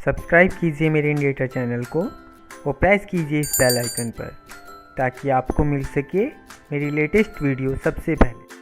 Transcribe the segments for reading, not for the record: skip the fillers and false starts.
Subscribe कीजिए मेरे इंडिएटर channel को और प्रेस कीजिए इस बेल आइकन पर ताकि आपको मिल सके मेरी लेटेस्ट वीडियो सबसे पहले।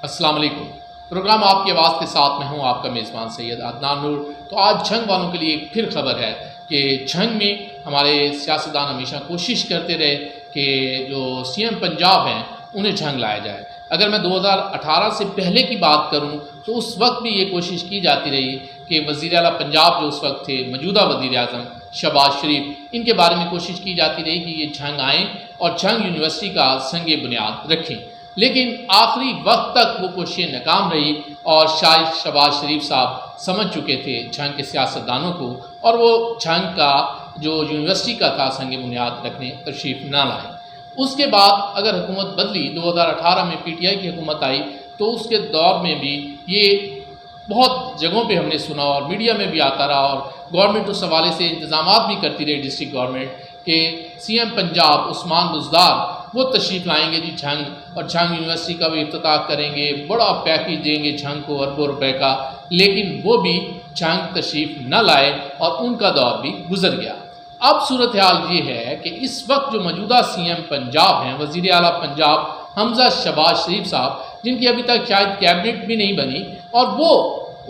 अस्सलाम वालेकुम। प्रोग्राम आपकी आवाज़ के साथ मैं हूं आपका मेज़बान सैयद अदनान नूर। तो आज झंग वालों के लिए एक फिर खबर है कि झंग में हमारे सियासतदान हमेशा कोशिश करते रहे कि जो सीएम पंजाब हैं उन्हें झंग लाया जाए। अगर मैं 2018 से पहले की बात करूं तो उस वक्त भी ये कोशिश की जाती रही कि वज़ीर आला पंजाब जो उस वक्त थे, मौजूदा वज़ीर आज़म शहबाज शरीफ, इनके बारे में कोशिश की जाती रही कि ये झंग आएँ और झंग यूनिवर्सिटी का संगे बुनियाद रखें। लेकिन आखिरी वक्त तक वो कोशिशें नाकाम रही और शायद शहबाज शरीफ साहब समझ चुके थे झंग के सियासतदानों को और वो झंग का जो यूनिवर्सिटी का था संगे बुनियाद रखने तशरीफ़ ना लाए। उसके बाद अगर हुकूमत बदली, 2018 में पीटीआई की हुकूमत आई, तो उसके दौर में भी ये बहुत जगहों पे हमने सुना और मीडिया में भी आता रहा और गवर्नमेंट उस हवाले से इंतजामात भी करती रही, डिस्ट्रिक्ट गवर्नमेंट, कि सीएम पंजाब उस्मान बुज़दार वो तशरीफ़ लाएंगे जी झंग और झंग यूनिवर्सिटी का भी इफ्तिताह करेंगे, बड़ा पैकेज देंगे झंग को अरबों रुपए का। लेकिन वो भी झंग तशरीफ़ न लाए और उनका दौर भी गुजर गया। अब सूरत हाल ये है कि इस वक्त जो मौजूदा सीएम पंजाब हैं, वज़ीर आला पंजाब हमज़ा शहबाज शरीफ साहब, जिनकी अभी तक शायद कैबिनेट भी नहीं बनी, और वो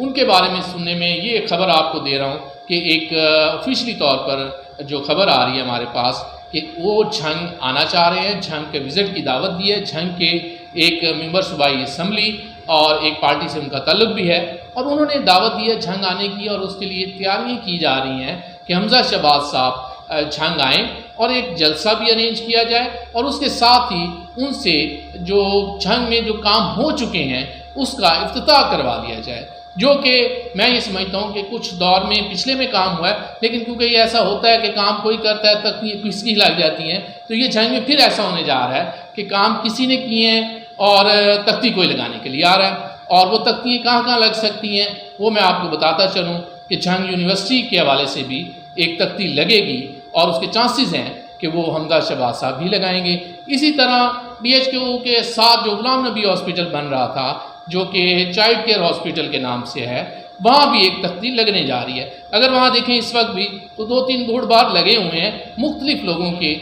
उनके बारे में सुनने में ये खबर आपको दे रहा हूँ कि एक ऑफिशियली तौर पर जो खबर आ रही है हमारे पास कि वो झंग आना चाह रहे हैं, झंग के विज़िट की दावत दी है। झंग के एक मेंबर सूबाई असम्बली और एक पार्टी से उनका ताल्लुक भी है और उन्होंने दावत दी है झंग आने की और उसके लिए तैयारियाँ की जा रही हैं कि हमज़ा शहबाज साहब झंग आएँ और एक जलसा भी अरेंज किया जाए और उसके साथ ही उनसे जो झंग में जो काम हो चुके हैं उसका इफ्तिताह करवा लिया जाए, जो कि मैं ये समझता हूँ कि कुछ दौर में पिछले में काम हुआ है, लेकिन क्योंकि ये ऐसा होता है कि काम कोई करता है तकनीक किसकी लग जाती हैं, तो ये झंग में फिर ऐसा होने जा रहा है कि काम किसी ने किए हैं और तख्ती कोई लगाने के लिए आ रहा है। और वो तख्तियाँ कहाँ कहाँ लग सकती हैं वो मैं आपको बताता चलूँ कि झंग यूनिवर्सिटी के हवाले से भी एक तख्ती लगेगी और उसके चांसेस हैं कि वो हमज़ा शहबाज साहब भी लगाएंगे। इसी तरह BHQ के साथ जो गुलाम नबी हॉस्पिटल बन रहा था, जो कि चाइल्ड केयर हॉस्पिटल के नाम से है, वहाँ भी एक तख्ती लगने जा रही है। अगर वहाँ देखें इस वक्त भी तो 2-3 बोर्ड बार लगे हुए हैं, मुख्तलिफ लोगों के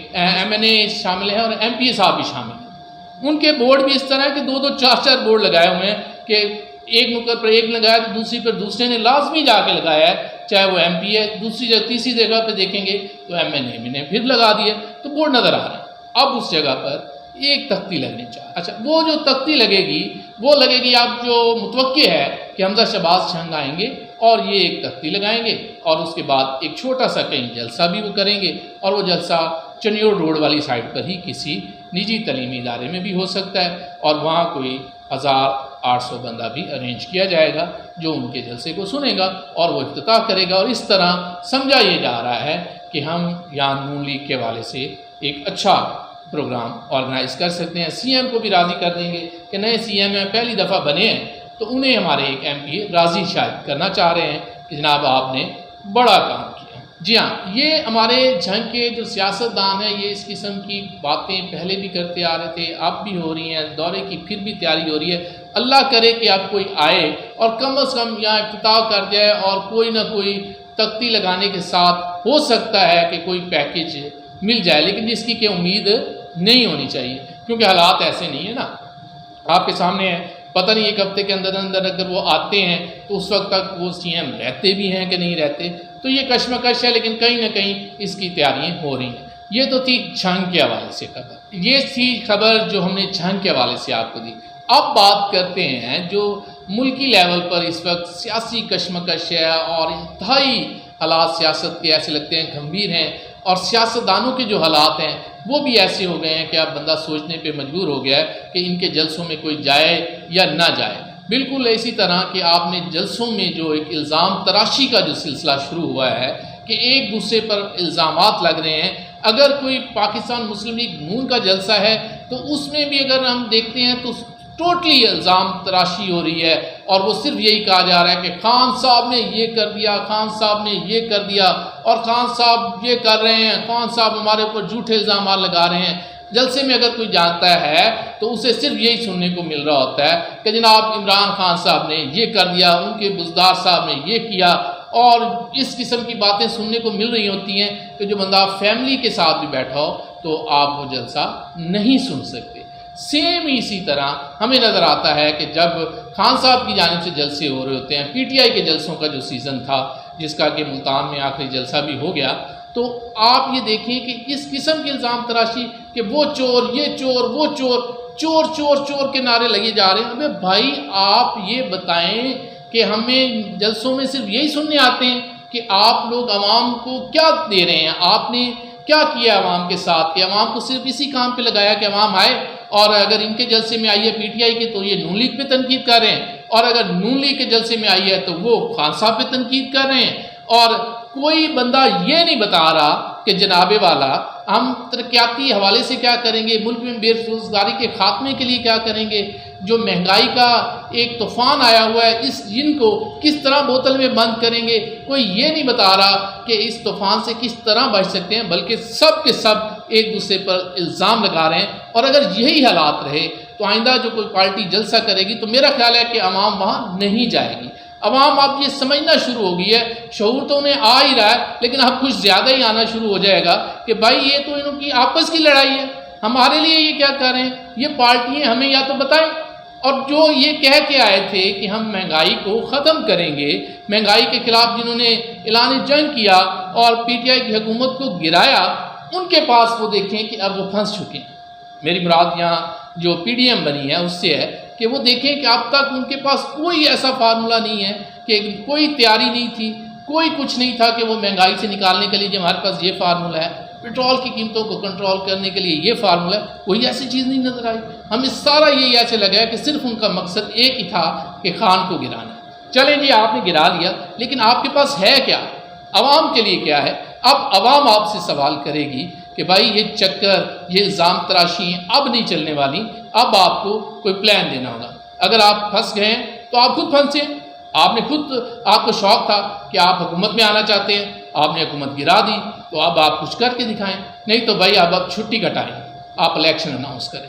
MNA शामिल हैं और MPA साहब भी शामिल हैं। उनके बोर्ड भी इस तरह है कि 2-2, 4-4 बोर्ड लगाए हुए हैं कि एक नुक्कड़ पर एक लगाया तो दूसरी पर दूसरे ने लाजमी जाके लगाया है, चाहे वो MP है। दूसरी जगह तीसरी जगह पर देखेंगे तो MNA ने फिर लगा दिए, तो बोर्ड नज़र आ रहे हैं। अब उस जगह पर एक तख्ती लगनी चाहिए। अच्छा, वो जो तख्ती लगेगी वो लगेगी, आप जो मुतवक्के है कि हमज़ा शहबाज झंग आएंगे और ये एक तख्ती लगाएंगे और उसके बाद एक छोटा सा कहीं जलसा भी वो करेंगे और वो जलसा चनियोड़ रोड वाली साइड पर ही किसी निजी तलीमी इदारे में भी हो सकता है और वहाँ कोई 1800 बंदा भी अरेंज किया जाएगा जो उनके जलसे को सुनेगा और वो इफ्तिताह करेगा। और इस तरह समझा ये जा रहा है कि हम यहाँ नून लीग के हवाले से एक अच्छा प्रोग्राम ऑर्गेनाइज कर सकते हैं। CM को भी राज़ी कर देंगे कि नए CM में पहली दफ़ा बने हैं तो उन्हें हमारे एक MPA राज़ी शायद करना चाह रहे हैं कि जनाब आपने बड़ा काम किया। जी हाँ, ये हमारे झंग के जो सियासतदान हैं ये इस किस्म की बातें पहले भी करते आ रहे थे, अब भी हो रही हैं, दौरे की फिर भी तैयारी हो रही है। अल्लाह करे कि अब कोई आए और कम अज़ कम यहाँ इफ्तिताह कर जाए और कोई ना कोई तख्ती लगाने के साथ हो सकता है कि कोई पैकेज मिल जाए, लेकिन जिसकी कि उम्मीद नहीं होनी चाहिए क्योंकि हालात ऐसे नहीं है ना, आपके सामने है। पता नहीं एक हफ्ते के अंदर अंदर अगर वो आते हैं तो उस वक्त तक वो CM रहते भी हैं कि नहीं रहते, तो ये कश्मकश है। लेकिन कहीं ना कहीं इसकी तैयारियां हो रही हैं। ये तो थी झंग के हवाले से खबर, ये थी खबर जो हमने झंग के हवाले से आपको दी। अब बात करते हैं जो मुल्की लेवल पर इस वक्त सियासी कश्मकश है और इंतहाई हालात सियासत के ऐसे लगते हैं गंभीर हैं और सियासतदानों के जो हालात हैं वो भी ऐसे हो गए हैं कि अब बंदा सोचने पे मजबूर हो गया है कि इनके जलसों में कोई जाए या ना जाए। बिल्कुल इसी तरह कि आपने जलसों में जो एक इल्ज़ाम तराशी का जो सिलसिला शुरू हुआ है कि एक दूसरे पर इल्ज़ामात लग रहे हैं। अगर कोई पाकिस्तान मुस्लिम लीग नून का जलसा है तो उसमें भी अगर हम देखते हैं तो टोटली इल्ज़ाम तराशी हो रही है और वो सिर्फ यही कहा जा रहा है कि खान साहब ने ये कर दिया, खान साहब ने ये कर दिया और खान साहब ये कर रहे हैं, खान साहब हमारे ऊपर झूठे इल्ज़ाम लगा रहे हैं। जलसे में अगर कोई जानता है तो उसे सिर्फ यही सुनने को मिल रहा होता है कि जनाब इमरान खान साहब ने ये कर दिया, उनके बुज़दार साहब ने ये किया اور اس قسم کی باتیں سننے کو مل رہی ہوتی ہیں کہ جو بندہ فیملی کے ساتھ بھی بیٹھا ہو تو آپ وہ جلسہ نہیں سن سکتے۔ سیم اسی طرح ہمیں نظر آتا ہے کہ جب خان صاحب کی جانب سے جلسے ہو رہے ہوتے ہیں، پی ٹی آئی کے جلسوں کا جو سیزن تھا جس کا کہ ملتان میں آخری جلسہ بھی ہو گیا، تو آپ یہ دیکھیں کہ اس قسم کے الزام تراشی کہ وہ چور، یہ چور، وہ چور، چور چور چور کے نعرے لگے جا رہے ہیں۔ ابے بھائی آپ یہ بتائیں کہ ہمیں جلسوں میں صرف یہی سننے آتے ہیں کہ آپ لوگ عوام کو کیا دے رہے ہیں، آپ نے کیا کیا عوام کے ساتھ، کہ عوام کو صرف اسی کام پہ لگایا کہ عوام آئے اور اگر ان کے جلسے میں آئی ہے پی ٹی آئی کے تو یہ نون لیگ پہ تنقید کر رہے ہیں، اور اگر نون لیگ کے جلسے میں آئی ہے تو وہ خان صاحب پہ تنقید کر رہے ہیں، اور کوئی بندہ یہ نہیں بتا رہا کہ جناب والا ہم ترقیاتی حوالے سے کیا کریں گے، ملک میں بے روزگاری کے خاتمے کے لیے کیا کریں گے، جو مہنگائی کا ایک طوفان آیا ہوا ہے اس جن کو کس طرح بوتل میں بند کریں گے۔ کوئی یہ نہیں بتا رہا کہ اس طوفان سے کس طرح بچ سکتے ہیں، بلکہ سب کے سب ایک دوسرے پر الزام لگا رہے ہیں۔ اور اگر یہی حالات رہے تو آئندہ جو کوئی پارٹی جلسہ کرے گی تو میرا خیال ہے کہ عوام وہاں نہیں جائے گی۔ عوام اب یہ سمجھنا شروع ہو گئی ہے، شعور تو انہیں آ ہی رہا ہے لیکن اب کچھ زیادہ ہی آنا شروع ہو جائے گا کہ بھائی یہ تو انہوں کی آپس کی لڑائی ہے، ہمارے لیے یہ کیا کر رہے ہیں، یہ پارٹیاں ہمیں یا تو بتائیں۔ اور جو یہ کہہ کے آئے تھے کہ ہم مہنگائی کو ختم کریں گے، مہنگائی کے خلاف جنہوں نے اعلان جنگ کیا اور پی ٹی آئی کی حکومت کو گرایا، ان کے پاس وہ دیکھیں کہ اب وہ پھنس چکے ہیں۔ میری مراد یہاں جو پی ڈی ایم بنی ہے اس سے ہے کہ وہ دیکھیں کہ اب تک ان کے پاس کوئی ایسا فارمولہ نہیں ہے، کہ کوئی تیاری نہیں تھی، کوئی کچھ نہیں تھا کہ وہ مہنگائی سے نکالنے کے لیے جو ہمارے پاس یہ فارمولہ ہے، پیٹرول کی قیمتوں کو کنٹرول کرنے کے لیے یہ فارمولہ ہے، کوئی ایسی چیز نہیں نظر آئی۔ ہمیں سارا یہ ایسے لگا ہے کہ صرف ان کا مقصد ایک ہی تھا کہ خان کو گرانا۔ چلیں جی آپ نے گرا لیا، لیکن آپ کے پاس ہے کیا، عوام کے لیے کیا ہے؟ اب عوام آپ سے سوال کرے گی کہ بھائی یہ چکر، یہ الزام تراشی اب نہیں چلنے والی، اب آپ کو کوئی پلان دینا ہوگا۔ اگر آپ پھنس گئے ہیں تو آپ خود پھنسیں، آپ کو شوق تھا کہ آپ حکومت میں آنا چاہتے ہیں، آپ نے حکومت گرا دی تو اب آپ کچھ کر کے دکھائیں، نہیں تو بھائی اب چھٹی کٹائیں، آپ الیکشن اناؤنس کریں۔